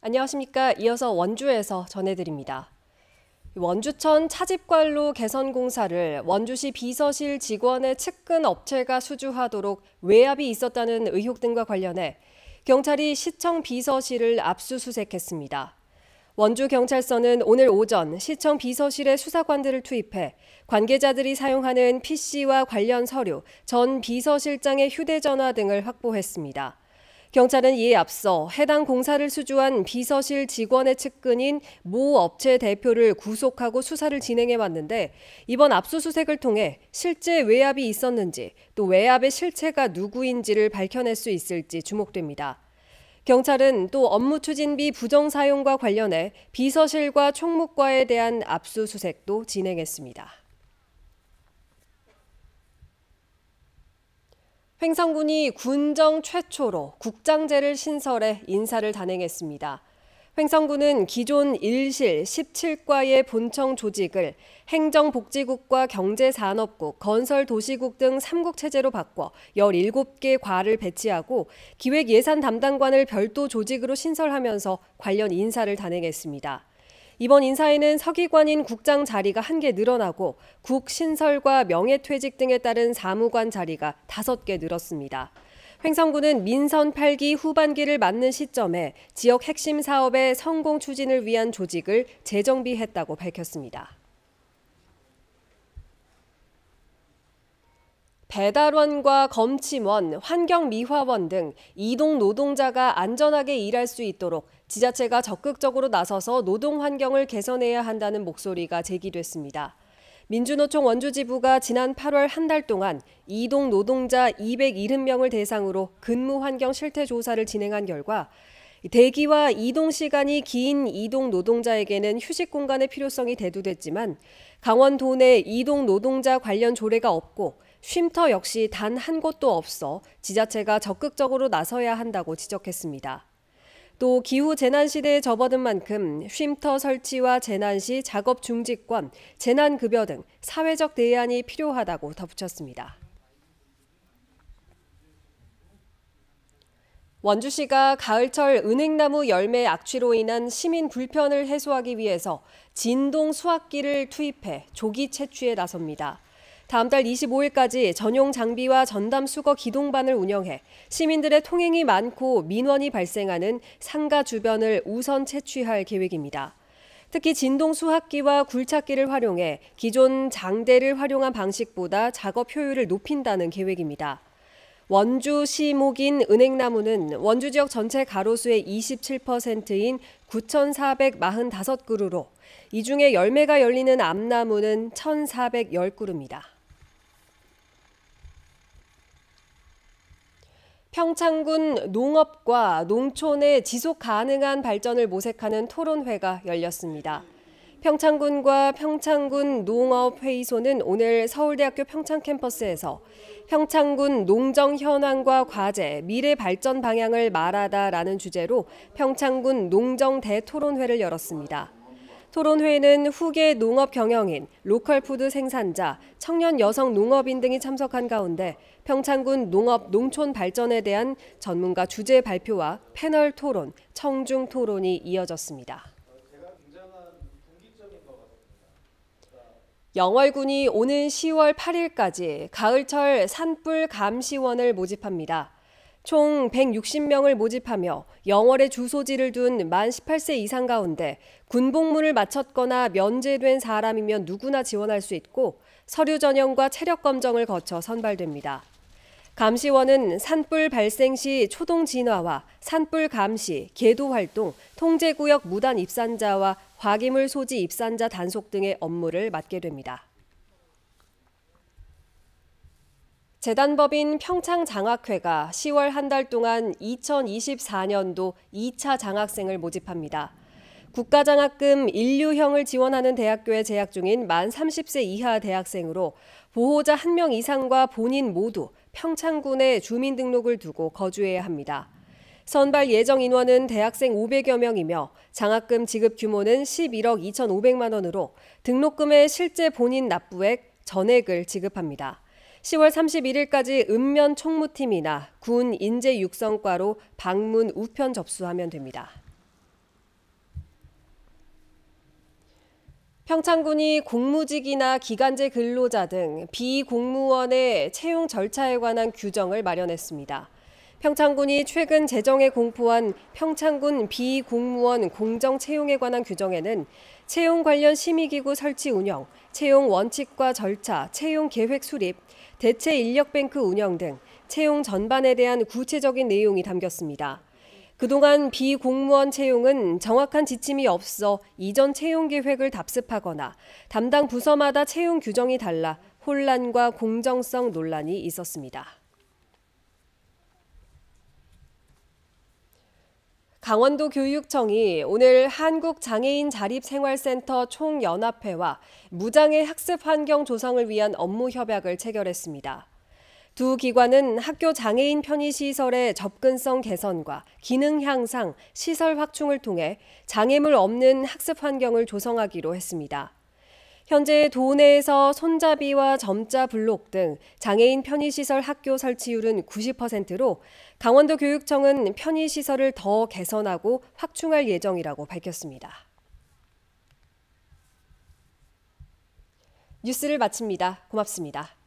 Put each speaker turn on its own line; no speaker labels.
안녕하십니까. 이어서 원주에서 전해드립니다. 원주천 차집관로 개선 공사를 원주시 비서실 직원의 측근 업체가 수주하도록 외압이 있었다는 의혹 등과 관련해 경찰이 시청 비서실을 압수수색했습니다. 원주경찰서는 오늘 오전 시청 비서실에 수사관들을 투입해 관계자들이 사용하는 PC와 관련 서류, 전 비서실장의 휴대전화 등을 확보했습니다. 경찰은 이에 앞서 해당 공사를 수주한 비서실 직원의 측근인 모 업체 대표를 구속하고 수사를 진행해 왔는데 이번 압수수색을 통해 실제 외압이 있었는지 또 외압의 실체가 누구인지를 밝혀낼 수 있을지 주목됩니다. 경찰은 또 업무 추진비 부정 사용과 관련해 비서실과 총무과에 대한 압수수색도 진행했습니다. 횡성군이 군정 최초로 국장제를 신설해 인사를 단행했습니다. 횡성군은 기존 1실 17과의 본청 조직을 행정복지국과 경제산업국, 건설도시국 등 3국 체제로 바꿔 17개 과를 배치하고 기획예산 담당관을 별도 조직으로 신설하면서 관련 인사를 단행했습니다. 이번 인사에는 서기관인 국장 자리가 1개 늘어나고 국 신설과 명예퇴직 등에 따른 사무관 자리가 5개 늘었습니다. 횡성군은 민선 8기 후반기를 맞는 시점에 지역 핵심 사업의 성공 추진을 위한 조직을 재정비했다고 밝혔습니다. 배달원과 검침원, 환경미화원 등 이동 노동자가 안전하게 일할 수 있도록 지자체가 적극적으로 나서서 노동 환경을 개선해야 한다는 목소리가 제기됐습니다. 민주노총 원주지부가 지난 8월 한 달 동안 이동 노동자 270명을 대상으로 근무 환경 실태 조사를 진행한 결과 대기와 이동 시간이 긴 이동 노동자에게는 휴식 공간의 필요성이 대두됐지만 강원도 내 이동 노동자 관련 조례가 없고 쉼터 역시 단 한 곳도 없어 지자체가 적극적으로 나서야 한다고 지적했습니다. 또 기후 재난 시대에 접어든 만큼 쉼터 설치와 재난 시 작업 중지권, 재난급여 등 사회적 대안이 필요하다고 덧붙였습니다. 원주시가 가을철 은행나무 열매 악취로 인한 시민 불편을 해소하기 위해서 진동 수확기를 투입해 조기 채취에 나섭니다. 다음 달 25일까지 전용 장비와 전담 수거 기동반을 운영해 시민들의 통행이 많고 민원이 발생하는 상가 주변을 우선 채취할 계획입니다. 특히 진동 수확기와 굴착기를 활용해 기존 장대를 활용한 방식보다 작업 효율을 높인다는 계획입니다. 원주 시목인 은행나무는 원주 지역 전체 가로수의 27%인 9,445그루로 이 중에 열매가 열리는 암나무는 1,410그루입니다. 평창군 농업과 농촌의 지속 가능한 발전을 모색하는 토론회가 열렸습니다. 평창군과 평창군 농업회의소는 오늘 서울대학교 평창 캠퍼스에서 평창군 농정 현황과 과제, 미래 발전 방향을 말하다라는 주제로 평창군 농정 대토론회를 열었습니다. 토론회에는 후계 농업 경영인, 로컬푸드 생산자, 청년 여성 농업인 등이 참석한 가운데 평창군 농업 농촌 발전에 대한 전문가 주제 발표와 패널 토론, 청중 토론이 이어졌습니다. 영월군이 오는 10월 8일까지 가을철 산불 감시원을 모집합니다. 총 160명을 모집하며 영월에 주소지를 둔 만 18세 이상 가운데 군복무를 마쳤거나 면제된 사람이면 누구나 지원할 수 있고 서류 전형과 체력 검정을 거쳐 선발됩니다. 감시원은 산불 발생 시 초동 진화와 산불 감시, 계도 활동, 통제구역 무단 입산자와 화기물 소지 입산자 단속 등의 업무를 맡게 됩니다. 재단법인 평창장학회가 10월 한 달 동안 2024년도 2차 장학생을 모집합니다. 국가장학금 인류형을 지원하는 대학교에 재학 중인 만 30세 이하 대학생으로 보호자 1명 이상과 본인 모두 평창군에 주민등록을 두고 거주해야 합니다. 선발 예정 인원은 대학생 500여 명이며 장학금 지급 규모는 11억 2,500만 원으로 등록금의 실제 본인 납부액 전액을 지급합니다. 10월 31일까지 읍면 총무팀이나 군 인재육성과로 방문 우편 접수하면 됩니다. 평창군이 공무직이나 기간제 근로자 등 비공무원의 채용 절차에 관한 규정을 마련했습니다. 평창군이 최근 제정에 공포한 평창군 비공무원 공정 채용에 관한 규정에는 채용 관련 심의기구 설치 운영, 채용 원칙과 절차, 채용 계획 수립, 대체 인력뱅크 운영 등 채용 전반에 대한 구체적인 내용이 담겼습니다. 그동안 비공무원 채용은 정확한 지침이 없어 이전 채용 계획을 답습하거나 담당 부서마다 채용 규정이 달라 혼란과 공정성 논란이 있었습니다. 강원도 교육청이 오늘 한국장애인자립생활센터 총연합회와 무장애 학습 환경 조성을 위한 업무 협약을 체결했습니다. 두 기관은 학교 장애인 편의시설의 접근성 개선과 기능 향상, 시설 확충을 통해 장애물 없는 학습 환경을 조성하기로 했습니다. 현재 도내에서 손잡이와 점자 블록 등 장애인 편의시설 학교 설치율은 90%로 강원도 교육청은 편의시설을 더 개선하고 확충할 예정이라고 밝혔습니다. 뉴스를 마칩니다. 고맙습니다.